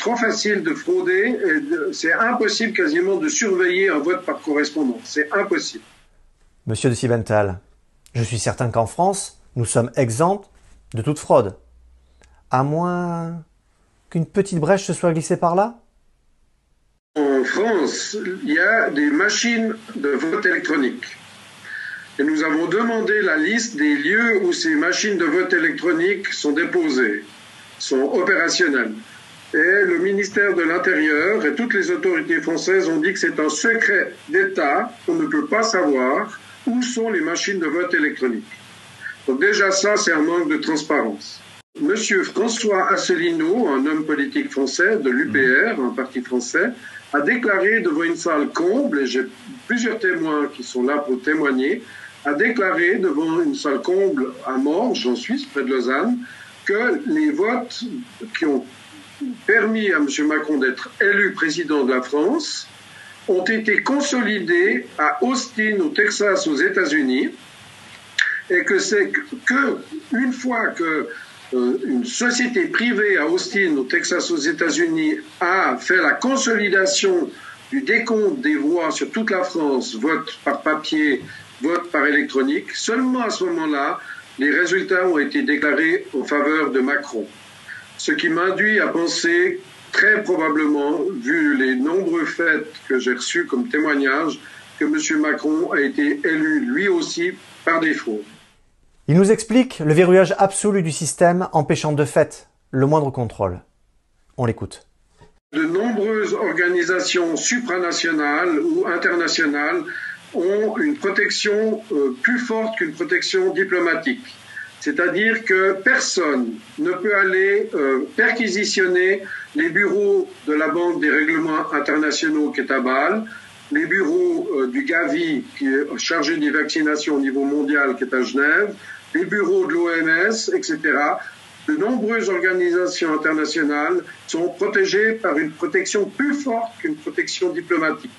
trop facile de frauder. C'est impossible quasiment de surveiller un vote par correspondance. C'est impossible. Monsieur de Siebenthal, je suis certain qu'en France, nous sommes exempts de toute fraude. À moins qu'une petite brèche se soit glissée par là? En France, il y a des machines de vote électronique. Et nous avons demandé la liste des lieux où ces machines de vote électronique sont déposées, sont opérationnelles. Et le ministère de l'Intérieur et toutes les autorités françaises ont dit que c'est un secret d'État, on ne peut pas savoir où sont les machines de vote électronique. Donc déjà ça, c'est un manque de transparence. Monsieur François Asselineau, un homme politique français de l'UPR, un parti français, a déclaré devant une salle comble, et j'ai plusieurs témoins qui sont là pour témoigner, a déclaré devant une salle comble à Morges, en Suisse, près de Lausanne, que les votes qui ont permis à M. Macron d'être élu président de la France ont été consolidés à Austin, au Texas, aux États-Unis, et que c'est qu'une fois que une société privée à Austin, au Texas, aux États-Unis, a fait la consolidation du décompte des voix sur toute la France, vote par papier, vote par électronique, seulement à ce moment-là, les résultats ont été déclarés en faveur de Macron. Ce qui m'induit à penser, très probablement, vu les nombreux faits que j'ai reçus comme témoignages, que M. Macron a été élu lui aussi par défaut. Il nous explique le verrouillage absolu du système empêchant de fait le moindre contrôle. On l'écoute. De nombreuses organisations supranationales ou internationales ont une protection plus forte qu'une protection diplomatique. C'est-à-dire que personne ne peut aller perquisitionner les bureaux de la Banque des règlements internationaux qui est à Bâle, les bureaux du Gavi qui est chargé des vaccinations au niveau mondial qui est à Genève, les bureaux de l'OMS, etc. De nombreuses organisations internationales sont protégées par une protection plus forte qu'une protection diplomatique.